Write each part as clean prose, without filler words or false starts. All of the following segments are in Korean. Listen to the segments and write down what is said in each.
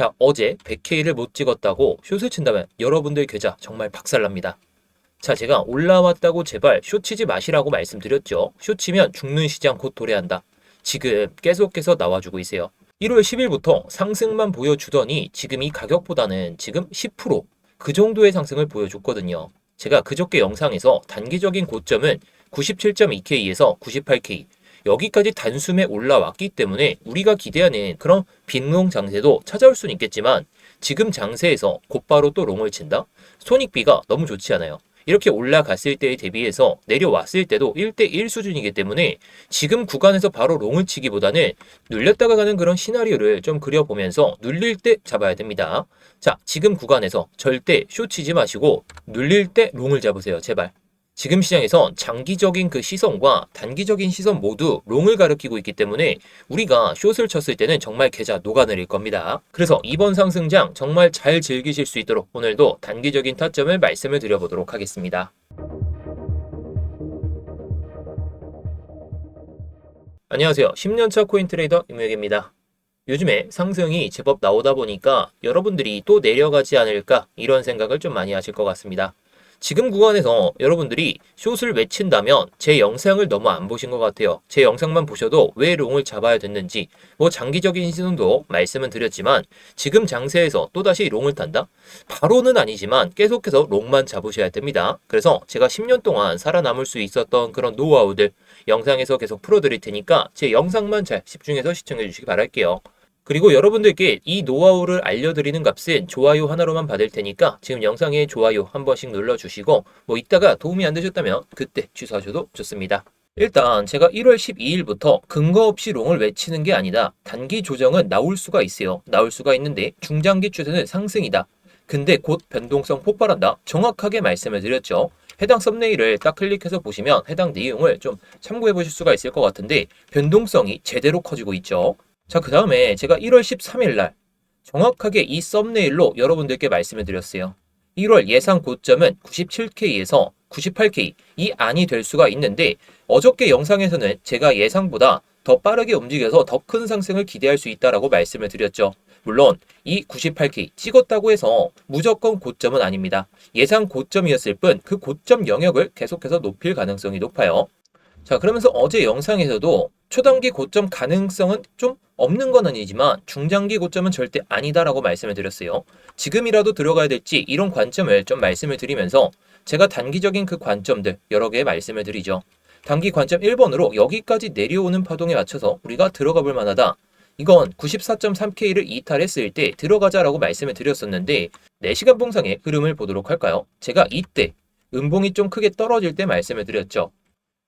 자, 어제 100K를 못 찍었다고 숏을 친다면 여러분들 계좌 정말 박살납니다. 자, 제가 올라왔다고 제발 숏 치지 마시라고 말씀드렸죠. 숏 치면 죽는 시장 곧 도래한다. 지금 계속해서 나와주고 있어요. 1월 10일부터 상승만 보여주더니 지금 이 가격보다는 지금 10%그 정도의 상승을 보여줬거든요. 제가 그저께 영상에서 단기적인 고점은 97.2K에서 98K 여기까지 단숨에 올라왔기 때문에 우리가 기대하는 그런 빈롱 장세도 찾아올 수는 있겠지만 지금 장세에서 곧바로 또 롱을 친다? 손익비가 너무 좋지 않아요. 이렇게 올라갔을 때에 대비해서 내려왔을 때도 1대1 수준이기 때문에 지금 구간에서 바로 롱을 치기보다는 눌렸다가 가는 그런 시나리오를 좀 그려보면서 눌릴 때 잡아야 됩니다. 자, 지금 구간에서 절대 숏 치지 마시고 눌릴 때 롱을 잡으세요. 제발. 지금 시장에선 장기적인 그 시선과 단기적인 시선 모두 롱을 가리키고 있기 때문에 우리가 숏을 쳤을 때는 정말 계좌 녹아내릴 겁니다. 그래서 이번 상승장 정말 잘 즐기실 수 있도록 오늘도 단기적인 타점을 말씀을 드려보도록 하겠습니다. 안녕하세요. 10년차 코인트레이더 임혁입니다. 요즘에 상승이 제법 나오다 보니까 여러분들이 또 내려가지 않을까 이런 생각을 좀 많이 하실 것 같습니다. 지금 구간에서 여러분들이 숏을 외친다면 제 영상을 너무 안 보신 것 같아요. 제 영상만 보셔도 왜 롱을 잡아야 됐는지 뭐 장기적인 시선도 말씀은 드렸지만 지금 장세에서 또다시 롱을 탄다? 바로는 아니지만 계속해서 롱만 잡으셔야 됩니다. 그래서 제가 10년 동안 살아남을 수 있었던 그런 노하우들 영상에서 계속 풀어드릴 테니까 제 영상만 잘 집중해서 시청해 주시기 바랄게요. 그리고 여러분들께 이 노하우를 알려드리는 값은 좋아요 하나로만 받을 테니까 지금 영상에 좋아요 한 번씩 눌러주시고 뭐 이따가 도움이 안 되셨다면 그때 취소하셔도 좋습니다. 일단 제가 1월 12일부터 근거 없이 롱을 외치는 게 아니다. 단기 조정은 나올 수가 있어요. 나올 수가 있는데 중장기 추세는 상승이다. 근데 곧 변동성 폭발한다. 정확하게 말씀을 드렸죠. 해당 썸네일을 딱 클릭해서 보시면 해당 내용을 좀 참고해 보실 수가 있을 것 같은데 변동성이 제대로 커지고 있죠. 자, 그 다음에 제가 1월 13일 날 정확하게 이 썸네일로 여러분들께 말씀을 드렸어요. 1월 예상 고점은 97K에서 98K 이 안이 될 수가 있는데 어저께 영상에서는 제가 예상보다 더 빠르게 움직여서 더 큰 상승을 기대할 수 있다라고 말씀을 드렸죠. 물론 이 98K 찍었다고 해서 무조건 고점은 아닙니다. 예상 고점이었을 뿐 그 고점 영역을 계속해서 높일 가능성이 높아요. 자, 그러면서 어제 영상에서도 초단기 고점 가능성은 좀 없는 건 아니지만 중장기 고점은 절대 아니다라고 말씀을 드렸어요. 지금이라도 들어가야 될지 이런 관점을 좀 말씀을 드리면서 제가 단기적인 그 관점들 여러 개 말씀을 드리죠. 단기 관점 1번으로 여기까지 내려오는 파동에 맞춰서 우리가 들어가 볼 만하다. 이건 94.3K를 이탈했을 때 들어가자라고 말씀을 드렸었는데 4시간 봉상의 흐름을 보도록 할까요? 제가 이때 음봉이 좀 크게 떨어질 때 말씀을 드렸죠.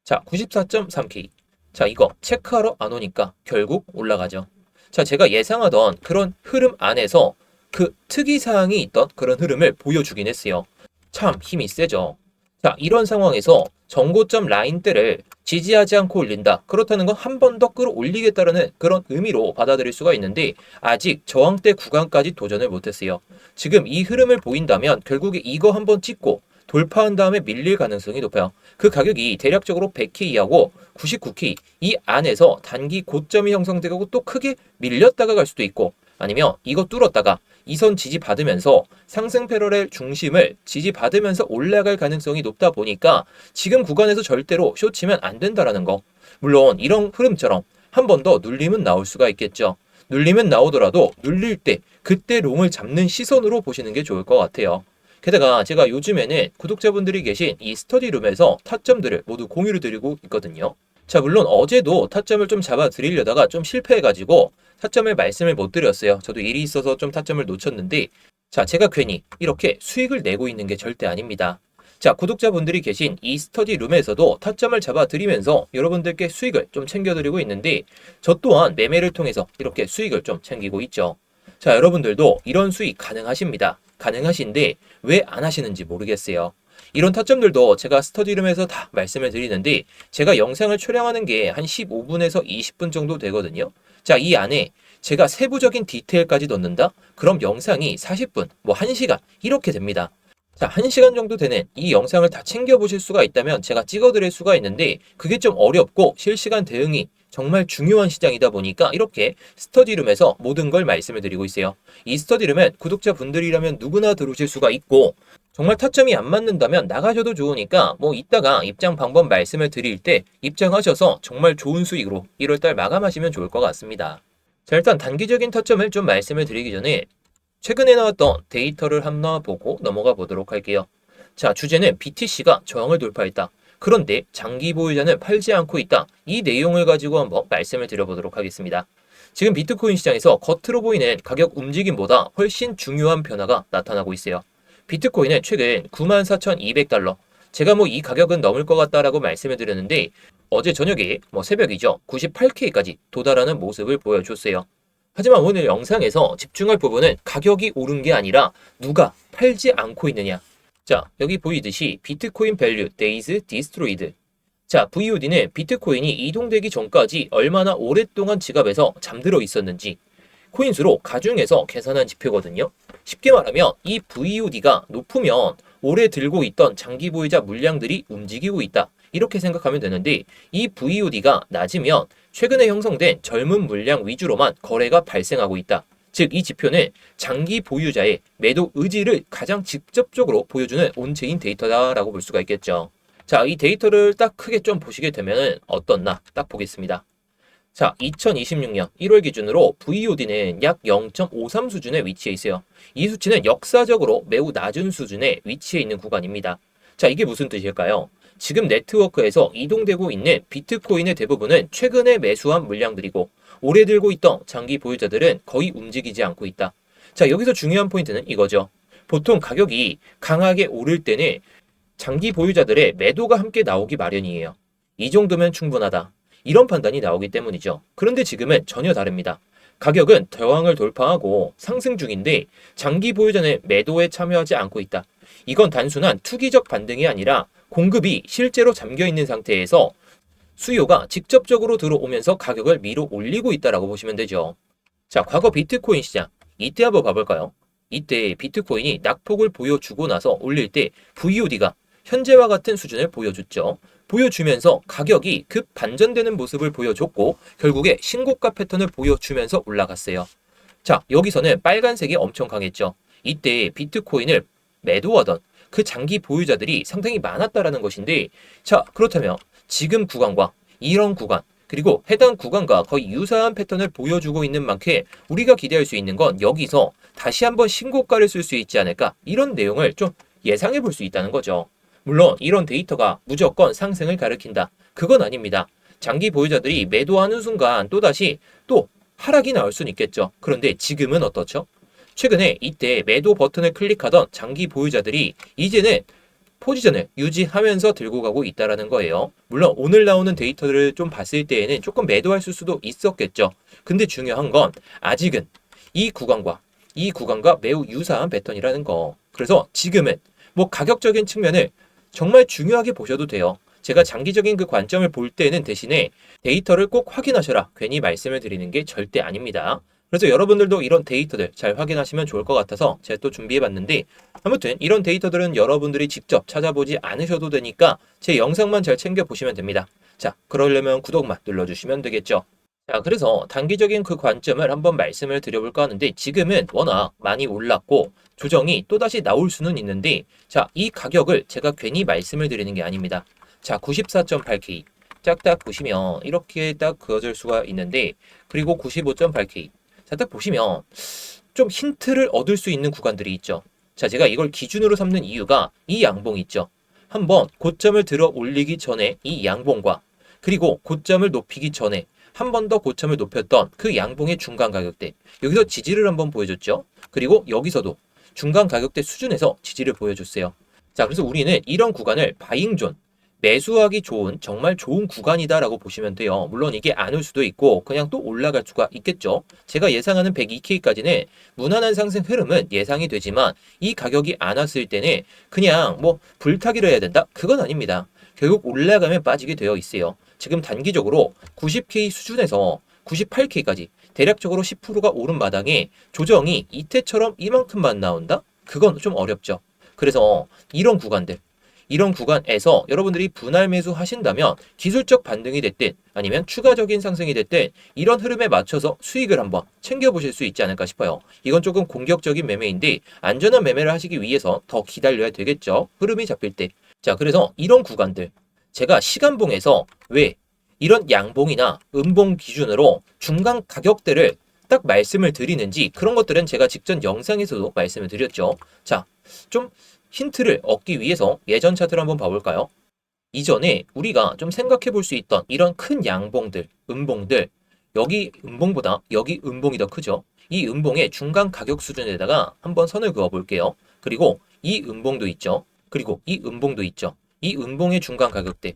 자, 94.3K. 자, 이거 체크하러 안 오니까 결국 올라가죠. 자, 제가 예상하던 그런 흐름 안에서 그 특이사항이 있던 그런 흐름을 보여주긴 했어요. 참 힘이 세죠. 자, 이런 상황에서 정고점 라인대를 지지하지 않고 올린다. 그렇다는 건 한 번 더 끌어올리겠다는 그런 의미로 받아들일 수가 있는데 아직 저항대 구간까지 도전을 못했어요. 지금 이 흐름을 보인다면 결국에 이거 한번 찍고 돌파한 다음에 밀릴 가능성이 높아요. 그 가격이 대략적으로 100K하고 99K 이 안에서 단기 고점이 형성되고 또 크게 밀렸다가 갈 수도 있고 아니면 이거 뚫었다가 이 선 지지받으면서 상승 패러렐 중심을 지지받으면서 올라갈 가능성이 높다 보니까 지금 구간에서 절대로 숏 치면 안 된다라는 거. 물론 이런 흐름처럼 한 번 더 눌림은 나올 수가 있겠죠. 눌림은 나오더라도 눌릴 때 그때 롱을 잡는 시선으로 보시는 게 좋을 것 같아요. 게다가 제가 요즘에는 구독자분들이 계신 이 스터디룸에서 타점들을 모두 공유를 드리고 있거든요. 자, 물론 어제도 타점을 좀 잡아 드리려다가 좀 실패해가지고 타점을 말씀을 못 드렸어요. 저도 일이 있어서 좀 타점을 놓쳤는데 자, 제가 괜히 이렇게 수익을 내고 있는 게 절대 아닙니다. 자, 구독자분들이 계신 이 스터디룸에서도 타점을 잡아 드리면서 여러분들께 수익을 좀 챙겨드리고 있는데 저 또한 매매를 통해서 이렇게 수익을 좀 챙기고 있죠. 자, 여러분들도 이런 수익 가능하십니다. 가능하신데 왜 안 하시는지 모르겠어요. 이런 타점들도 제가 스터디룸에서 다 말씀을 드리는데 제가 영상을 촬영하는 게 한 15분에서 20분 정도 되거든요. 자, 이 안에 제가 세부적인 디테일까지 넣는다? 그럼 영상이 40분, 뭐 1시간 이렇게 됩니다. 자, 1시간 정도 되는 이 영상을 다 챙겨보실 수가 있다면 제가 찍어드릴 수가 있는데 그게 좀 어렵고 실시간 대응이 정말 중요한 시장이다 보니까 이렇게 스터디룸에서 모든 걸 말씀을 드리고 있어요. 이 스터디룸은 구독자분들이라면 누구나 들어오실 수가 있고 정말 타점이 안 맞는다면 나가셔도 좋으니까 뭐 이따가 입장 방법 말씀을 드릴 때 입장하셔서 정말 좋은 수익으로 1월달 마감하시면 좋을 것 같습니다. 자, 일단 단기적인 타점을 좀 말씀을 드리기 전에 최근에 나왔던 데이터를 한번 보고 넘어가 보도록 할게요. 자, 주제는 BTC가 저항을 돌파했다. 그런데 장기 보유자는 팔지 않고 있다. 이 내용을 가지고 한번 말씀을 드려보도록 하겠습니다. 지금 비트코인 시장에서 겉으로 보이는 가격 움직임보다 훨씬 중요한 변화가 나타나고 있어요. 비트코인은 최근 94,200달러. 제가 뭐 이 가격은 넘을 것 같다라고 말씀을 드렸는데 어제 저녁에 새벽이죠. 98K까지 도달하는 모습을 보여줬어요. 하지만 오늘 영상에서 집중할 부분은 가격이 오른 게 아니라 누가 팔지 않고 있느냐. 자, 여기 보이듯이 비트코인 밸류 데이즈 디스트로이드. 자, VOD는 비트코인이 이동되기 전까지 얼마나 오랫동안 지갑에서 잠들어 있었는지 코인수로 가중해서 계산한 지표거든요. 쉽게 말하면 이 VOD가 높으면 오래 들고 있던 장기 보유자 물량들이 움직이고 있다. 이렇게 생각하면 되는데 이 VOD가 낮으면 최근에 형성된 젊은 물량 위주로만 거래가 발생하고 있다. 즉, 이 지표는 장기 보유자의 매도 의지를 가장 직접적으로 보여주는 온체인 데이터다라고 볼 수가 있겠죠. 자, 이 데이터를 딱 크게 좀 보시게 되면 어떻나 딱 보겠습니다. 자, 2026년 1월 기준으로 VOD는 약 0.53 수준에 위치해 있어요. 이 수치는 역사적으로 매우 낮은 수준에 위치해 있는 구간입니다. 자, 이게 무슨 뜻일까요? 지금 네트워크에서 이동되고 있는 비트코인의 대부분은 최근에 매수한 물량들이고 오래 들고 있던 장기 보유자들은 거의 움직이지 않고 있다. 자, 여기서 중요한 포인트는 이거죠. 보통 가격이 강하게 오를 때는 장기 보유자들의 매도가 함께 나오기 마련이에요. 이 정도면 충분하다. 이런 판단이 나오기 때문이죠. 그런데 지금은 전혀 다릅니다. 가격은 저항을 돌파하고 상승 중인데 장기 보유자는 매도에 참여하지 않고 있다. 이건 단순한 투기적 반등이 아니라 공급이 실제로 잠겨 있는 상태에서 수요가 직접적으로 들어오면서 가격을 밀어 올리고 있다라고 보시면 되죠. 자, 과거 비트코인 시장 이때 한번 봐볼까요? 이때 비트코인이 낙폭을 보여주고 나서 올릴 때 VOD가 현재와 같은 수준을 보여줬죠. 보여주면서 가격이 급 반전되는 모습을 보여줬고 결국에 신고가 패턴을 보여주면서 올라갔어요. 자, 여기서는 빨간색이 엄청 강했죠. 이때 비트코인을 매도하던 그 장기 보유자들이 상당히 많았다라는 것인데, 자, 그렇다면 지금 구간과 이런 구간 그리고 해당 구간과 거의 유사한 패턴을 보여주고 있는 만큼 우리가 기대할 수 있는 건 여기서 다시 한번 신고가를 쓸 수 있지 않을까, 이런 내용을 좀 예상해 볼 수 있다는 거죠. 물론 이런 데이터가 무조건 상승을 가리킨다. 그건 아닙니다. 장기 보유자들이 매도하는 순간 또다시 또 하락이 나올 수는 있겠죠. 그런데 지금은 어떻죠? 최근에 이때 매도 버튼을 클릭하던 장기 보유자들이 이제는 포지션을 유지하면서 들고 가고 있다는 거예요. 물론 오늘 나오는 데이터를 좀 봤을 때에는 조금 매도할 수도 있었겠죠. 근데 중요한 건 아직은 이 구간과 매우 유사한 패턴이라는 거. 그래서 지금은 가격적인 측면을 정말 중요하게 보셔도 돼요. 제가 장기적인 그 관점을 볼 때는 대신에 데이터를 꼭 확인하셔라. 괜히 말씀을 드리는 게 절대 아닙니다. 그래서 여러분들도 이런 데이터들 잘 확인하시면 좋을 것 같아서 제가 또 준비해봤는데, 아무튼 이런 데이터들은 여러분들이 직접 찾아보지 않으셔도 되니까 제 영상만 잘 챙겨보시면 됩니다. 자, 그러려면 구독만 눌러주시면 되겠죠. 자, 그래서 단기적인 그 관점을 한번 말씀을 드려볼까 하는데, 지금은 워낙 많이 올랐고 조정이 또다시 나올 수는 있는데, 자, 이 가격을 제가 괜히 말씀을 드리는 게 아닙니다. 자, 94.8K 짝딱 보시면 이렇게 딱 그어질 수가 있는데, 그리고 95.8K 자, 딱 보시면 좀 힌트를 얻을 수 있는 구간들이 있죠. 자, 제가 이걸 기준으로 삼는 이유가 이 양봉 있죠. 한번 고점을 들어 올리기 전에 이 양봉과 그리고 고점을 높이기 전에 한 번 더 고점을 높였던 그 양봉의 중간 가격대, 여기서 지지를 한번 보여줬죠. 그리고 여기서도 중간 가격대 수준에서 지지를 보여줬어요. 자, 그래서 우리는 이런 구간을 바잉존, 매수하기 좋은 정말 좋은 구간이다라고 보시면 돼요. 물론 이게 안 올 수도 있고 그냥 또 올라갈 수가 있겠죠. 제가 예상하는 102K까지는 무난한 상승 흐름은 예상이 되지만 이 가격이 안 왔을 때는 그냥 불타기를 해야 된다? 그건 아닙니다. 결국 올라가면 빠지게 되어 있어요. 지금 단기적으로 90K 수준에서 98K까지 대략적으로 10%가 오른 마당에 조정이 이때처럼 이만큼만 나온다? 그건 좀 어렵죠. 그래서 이런 구간들, 이런 구간에서 여러분들이 분할 매수 하신다면 기술적 반등이 됐든 아니면 추가적인 상승이 됐든 이런 흐름에 맞춰서 수익을 한번 챙겨보실 수 있지 않을까 싶어요. 이건 조금 공격적인 매매인데 안전한 매매를 하시기 위해서 더 기다려야 되겠죠. 흐름이 잡힐 때. 자, 그래서 이런 구간들 제가 시간봉에서 왜 이런 양봉이나 음봉 기준으로 중간 가격대를 딱 말씀을 드리는지 그런 것들은 제가 직전 영상에서도 말씀을 드렸죠. 자, 좀 힌트를 얻기 위해서 예전 차트를 한번 봐볼까요? 이전에 우리가 좀 생각해 볼 수 있던 이런 큰 양봉들, 음봉들, 여기 음봉보다 여기 음봉이 더 크죠? 이 음봉의 중간 가격 수준에다가 한번 선을 그어 볼게요. 그리고 이 음봉도 있죠. 그리고 이 음봉도 있죠. 이 음봉의 중간 가격대.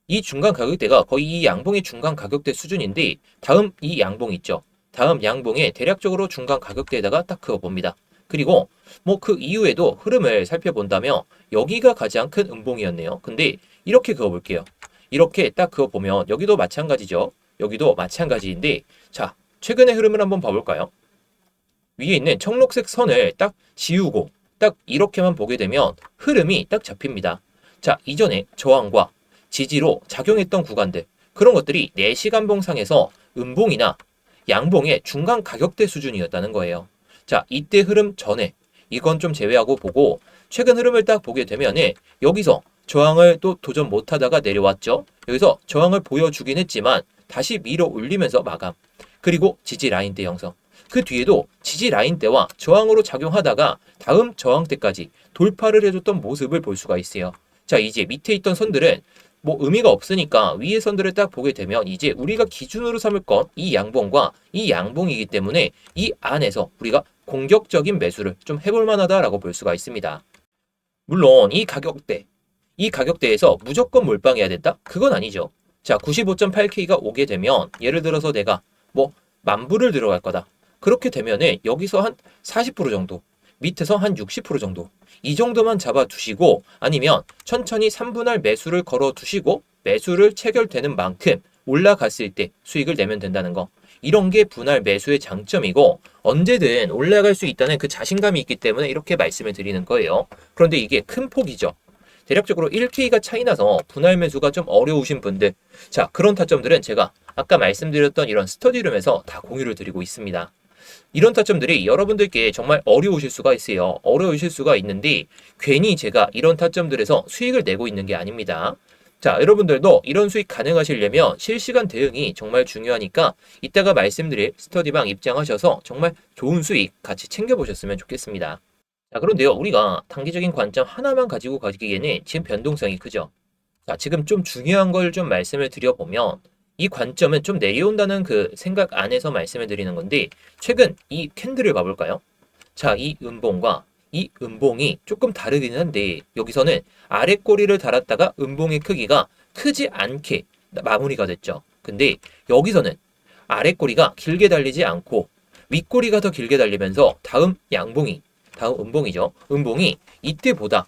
이 중간 가격대가 거의 이 양봉의 중간 가격대 수준인데 다음 이 양봉 있죠. 다음 양봉의 대략적으로 중간 가격대에다가 딱 그어 봅니다. 그리고 뭐 그 이후에도 흐름을 살펴본다면 여기가 가장 큰 음봉이었네요. 근데 이렇게 그어볼게요. 이렇게 딱 그어보면 여기도 마찬가지죠. 여기도 마찬가지인데 자, 최근의 흐름을 한번 봐볼까요? 위에 있는 청록색 선을 딱 지우고 딱 이렇게만 보게 되면 흐름이 딱 잡힙니다. 자, 이전에 저항과 지지로 작용했던 구간들 그런 것들이 4시간봉상에서 음봉이나 양봉의 중간 가격대 수준이었다는 거예요. 자, 이때 흐름 전에 이건 좀 제외하고 보고 최근 흐름을 딱 보게 되면은 여기서 저항을 또 도전 못하다가 내려왔죠. 여기서 저항을 보여주긴 했지만 다시 밀어 올리면서 마감. 그리고 지지 라인대 형성. 그 뒤에도 지지 라인대와 저항으로 작용하다가 다음 저항대까지 돌파를 해줬던 모습을 볼 수가 있어요. 자, 이제 밑에 있던 선들은 뭐 의미가 없으니까 위의 선들을 딱 보게 되면 이제 우리가 기준으로 삼을 건 이 양봉과 이 양봉이기 때문에 이 안에서 우리가 공격적인 매수를 좀 해볼 만하다라고 볼 수가 있습니다. 물론 이 가격대에서 무조건 몰빵해야 된다? 그건 아니죠. 자, 95.8K가 오게 되면 예를 들어서 내가 뭐 만불을 들어갈 거다. 그렇게 되면은 여기서 한 40% 정도, 밑에서 한 60% 정도 이 정도만 잡아두시고 아니면 천천히 3분할 매수를 걸어두시고 매수를 체결되는 만큼 올라갔을 때 수익을 내면 된다는 거. 이런 게 분할 매수의 장점이고 언제든 올라갈 수 있다는 그 자신감이 있기 때문에 이렇게 말씀을 드리는 거예요. 그런데 이게 큰 폭이죠. 대략적으로 1K가 차이 나서 분할 매수가 좀 어려우신 분들 자, 그런 타점들은 제가 아까 말씀드렸던 이런 스터디룸에서 다 공유를 드리고 있습니다. 이런 타점들이 여러분들께 정말 어려우실 수가 있어요. 어려우실 수가 있는데 괜히 제가 이런 타점들에서 수익을 내고 있는 게 아닙니다. 자, 여러분들도 이런 수익 가능하시려면 실시간 대응이 정말 중요하니까 이따가 말씀드릴 스터디방 입장하셔서 정말 좋은 수익 같이 챙겨보셨으면 좋겠습니다. 자, 그런데요, 우리가 단기적인 관점 하나만 가지고 가기에는 지금 변동성이 크죠. 자, 지금 좀 중요한 걸 좀 말씀을 드려보면 이 관점은 좀 내려온다는 그 생각 안에서 말씀을 드리는 건데 최근 이 캔들을 봐볼까요? 자, 이 음봉과 이 음봉이 조금 다르긴 한데 여기서는 아래 꼬리를 달았다가 음봉의 크기가 크지 않게 마무리가 됐죠. 근데 여기서는 아래 꼬리가 길게 달리지 않고 윗꼬리가 더 길게 달리면서 다음 음봉이죠. 음봉이 이때보다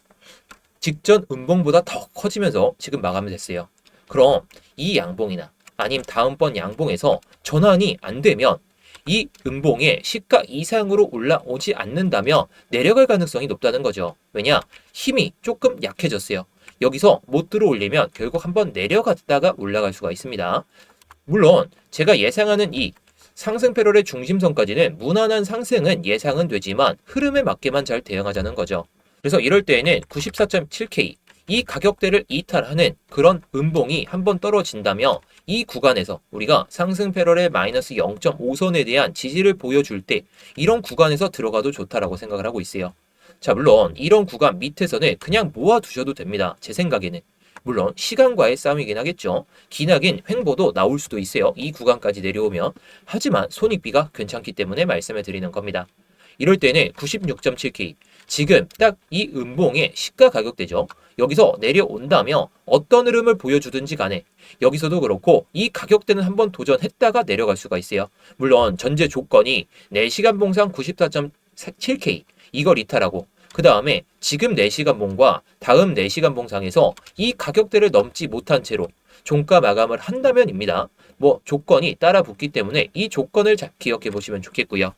직전 음봉보다 더 커지면서 지금 마감이 됐어요. 그럼 이 양봉이나 아니면 다음번 양봉에서 전환이 안 되면 이 음봉의 시가 이상으로 올라오지 않는다면 내려갈 가능성이 높다는 거죠. 왜냐? 힘이 조금 약해졌어요. 여기서 못 들어올리면 결국 한번 내려갔다가 올라갈 수가 있습니다. 물론 제가 예상하는 이 상승 패럴의 중심선까지는 무난한 상승은 예상은 되지만 흐름에 맞게만 잘 대응하자는 거죠. 그래서 이럴 때에는 94.7K 이 가격대를 이탈하는 그런 음봉이 한번 떨어진다면 이 구간에서 우리가 상승 패럴의 마이너스 0.5선에 대한 지지를 보여줄 때 이런 구간에서 들어가도 좋다라고 생각을 하고 있어요. 자, 물론 이런 구간 밑에서는 그냥 모아두셔도 됩니다. 제 생각에는. 물론 시간과의 싸움이긴 하겠죠. 기나긴 횡보도 나올 수도 있어요. 이 구간까지 내려오면. 하지만 손익비가 괜찮기 때문에 말씀을 드리는 겁니다. 이럴 때는 96.7K 지금 딱 이 음봉의 시가 가격대죠. 여기서 내려온다며 어떤 흐름을 보여주든지 간에 여기서도 그렇고 이 가격대는 한번 도전했다가 내려갈 수가 있어요. 물론 전제 조건이 4시간 봉상 94.7K 이걸 이탈하고 그 다음에 지금 4시간 봉과 다음 4시간 봉상에서 이 가격대를 넘지 못한 채로 종가 마감을 한다면입니다. 뭐 조건이 따라 붙기 때문에 이 조건을 잘 기억해 보시면 좋겠고요.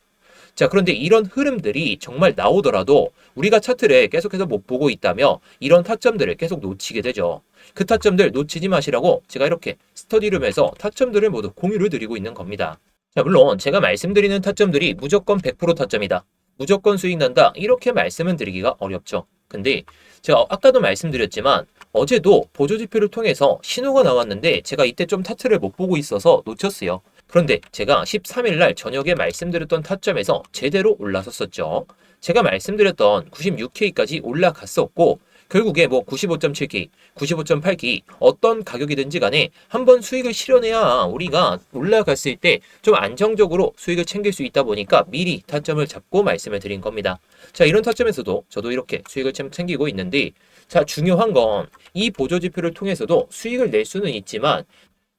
자, 그런데 이런 흐름들이 정말 나오더라도 우리가 차트를 계속해서 못 보고 있다며 이런 타점들을 계속 놓치게 되죠. 그 타점들 놓치지 마시라고 제가 이렇게 스터디룸에서 타점들을 모두 공유를 드리고 있는 겁니다. 자, 물론 제가 말씀드리는 타점들이 무조건 100% 타점이다, 무조건 수익 난다, 이렇게 말씀은 드리기가 어렵죠. 근데 제가 아까도 말씀드렸지만 어제도 보조지표를 통해서 신호가 나왔는데 제가 이때 좀 차트를 못 보고 있어서 놓쳤어요. 그런데 제가 13일 날 저녁에 말씀드렸던 타점에서 제대로 올라섰었죠. 제가 말씀드렸던 96K까지 올라갔었고 결국에 뭐 95.7K, 95.8K 어떤 가격이든지 간에 한번 수익을 실현해야 우리가 올라갔을 때 좀 안정적으로 수익을 챙길 수 있다 보니까 미리 타점을 잡고 말씀을 드린 겁니다. 자, 이런 타점에서도 저도 이렇게 수익을 챙기고 있는데, 자, 중요한 건 이 보조지표를 통해서도 수익을 낼 수는 있지만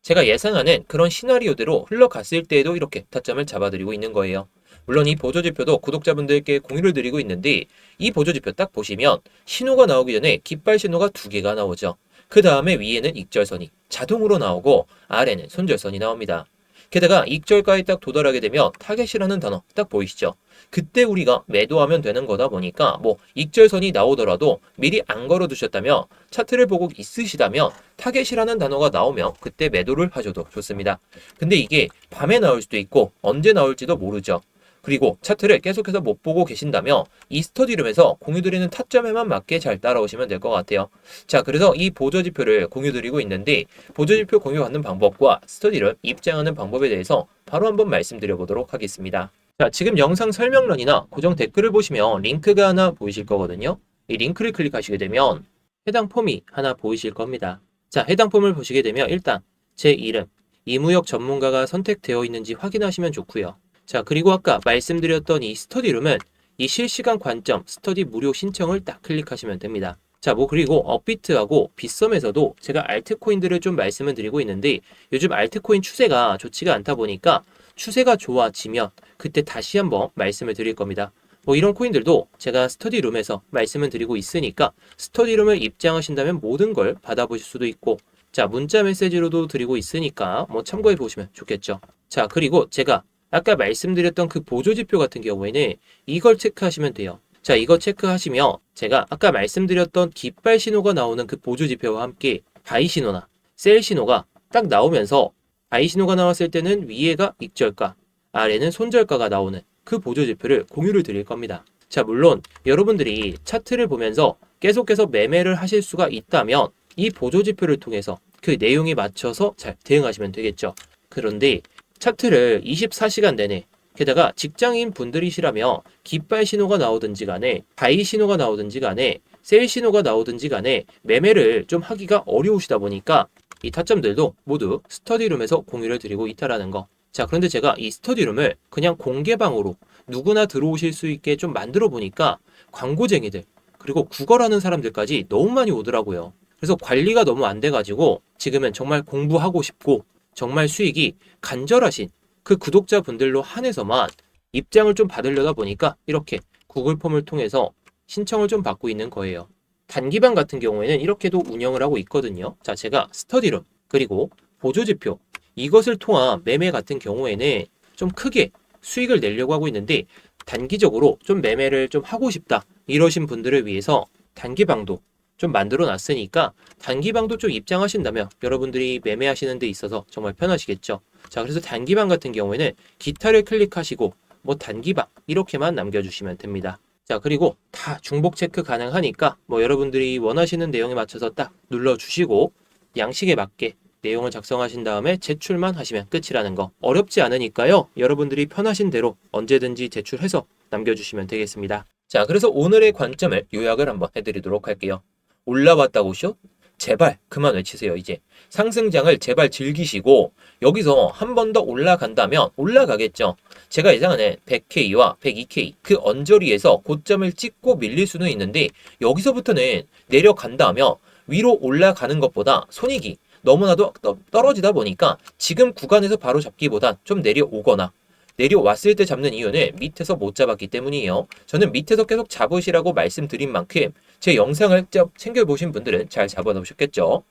제가 예상하는 그런 시나리오대로 흘러갔을 때에도 이렇게 타점을 잡아드리고 있는 거예요. 물론 이 보조지표도 구독자분들께 공유를 드리고 있는데 이 보조지표 딱 보시면 신호가 나오기 전에 깃발 신호가 두 개가 나오죠. 그 다음에 위에는 익절선이 자동으로 나오고 아래는 손절선이 나옵니다. 게다가 익절가에 딱 도달하게 되면 타겟이라는 단어 딱 보이시죠? 그때 우리가 매도하면 되는 거다 보니까 뭐 익절선이 나오더라도 미리 안 걸어 두셨다면 차트를 보고 있으시다면 타겟이라는 단어가 나오면 그때 매도를 하셔도 좋습니다. 근데 이게 밤에 나올 수도 있고 언제 나올지도 모르죠. 그리고 차트를 계속해서 못 보고 계신다면 이 스터디룸에서 공유드리는 타점에만 맞게 잘 따라오시면 될 것 같아요. 자, 그래서 이 보조지표를 공유드리고 있는데 보조지표 공유받는 방법과 스터디룸 입장하는 방법에 대해서 바로 한번 말씀드려 보도록 하겠습니다. 자, 지금 영상 설명란이나 고정 댓글을 보시면 링크가 하나 보이실 거거든요. 이 링크를 클릭하시게 되면 해당 폼이 하나 보이실 겁니다. 자, 해당 폼을 보시게 되면 일단 제 이름, 이무역 전문가가 선택되어 있는지 확인하시면 좋고요. 자, 그리고 아까 말씀드렸던 이 스터디룸은 이 실시간 관점 스터디 무료 신청을 딱 클릭하시면 됩니다. 자, 뭐 그리고 업비트하고 빗썸에서도 제가 알트코인들을 좀 말씀을 드리고 있는데 요즘 알트코인 추세가 좋지가 않다 보니까 추세가 좋아지면 그때 다시 한번 말씀을 드릴 겁니다. 뭐 이런 코인들도 제가 스터디룸에서 말씀을 드리고 있으니까 스터디룸을 입장하신다면 모든 걸 받아보실 수도 있고, 자, 문자 메시지로도 드리고 있으니까 뭐 참고해 보시면 좋겠죠. 자, 그리고 제가 아까 말씀드렸던 그 보조지표 같은 경우에는 이걸 체크하시면 돼요. 자, 이거 체크하시면 제가 아까 말씀드렸던 깃발 신호가 나오는 그 보조지표와 함께 바이 신호나 셀 신호가 딱 나오면서 바이 신호가 나왔을 때는 위에가 익절가, 아래는 손절가가 나오는 그 보조지표를 공유를 드릴 겁니다. 자, 물론 여러분들이 차트를 보면서 계속해서 매매를 하실 수가 있다면 이 보조지표를 통해서 그 내용에 맞춰서 잘 대응하시면 되겠죠. 그런데 차트를 24시간 내내, 게다가 직장인 분들이시라면 깃발 신호가 나오든지 간에 바이 신호가 나오든지 간에 셀 신호가 나오든지 간에 매매를 좀 하기가 어려우시다 보니까 이 타점들도 모두 스터디룸에서 공유를 드리고 있다라는 거. 자, 그런데 제가 이 스터디룸을 그냥 공개방으로 누구나 들어오실 수 있게 좀 만들어 보니까 광고쟁이들 그리고 구걸하는 사람들까지 너무 많이 오더라고요. 그래서 관리가 너무 안 돼가지고 지금은 정말 공부하고 싶고 정말 수익이 간절하신 그 구독자분들로 한해서만 입장을 좀 받으려다 보니까 이렇게 구글 폼을 통해서 신청을 좀 받고 있는 거예요. 단기방 같은 경우에는 이렇게도 운영을 하고 있거든요. 자, 제가 스터디룸 그리고 보조지표 이것을 통한 매매 같은 경우에는 좀 크게 수익을 내려고 하고 있는데 단기적으로 좀 매매를 좀 하고 싶다 이러신 분들을 위해서 단기방도 좀 만들어 놨으니까 단기방도 좀 입장하신다면 여러분들이 매매하시는 데 있어서 정말 편하시겠죠. 자, 그래서 단기방 같은 경우에는 기타를 클릭하시고 뭐 단기방 이렇게만 남겨주시면 됩니다. 자, 그리고 다 중복 체크 가능하니까 뭐 여러분들이 원하시는 내용에 맞춰서 딱 눌러주시고 양식에 맞게 내용을 작성하신 다음에 제출만 하시면 끝이라는 거. 어렵지 않으니까요. 여러분들이 편하신 대로 언제든지 제출해서 남겨주시면 되겠습니다. 자, 그래서 오늘의 관점을 요약을 한번 해드리도록 할게요. 올라왔다고 숏? 제발 그만 외치세요. 이제 상승장을 제발 즐기시고 여기서 한 번 더 올라간다면 올라가겠죠. 제가 예상하는 100K와 102K 그 언저리에서 고점을 찍고 밀릴 수는 있는데 여기서부터는 내려간다면 위로 올라가는 것보다 손익이 너무나도 떨어지다 보니까 지금 구간에서 바로 잡기보단 좀 내려오거나 내려왔을 때 잡는 이유는 밑에서 못 잡았기 때문이에요. 저는 밑에서 계속 잡으시라고 말씀드린 만큼 제 영상을 챙겨보신 분들은 잘 잡아놓으셨겠죠.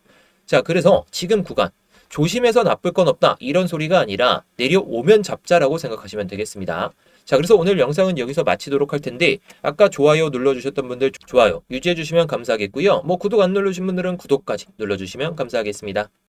자, 그래서 지금 구간 조심해서 나쁠 건 없다 이런 소리가 아니라 내려오면 잡자라고 생각하시면 되겠습니다. 자, 그래서 오늘 영상은 여기서 마치도록 할 텐데 아까 좋아요 눌러주셨던 분들 좋아요 유지해주시면 감사하겠고요. 뭐 구독 안 눌러주신 분들은 구독까지 눌러주시면 감사하겠습니다.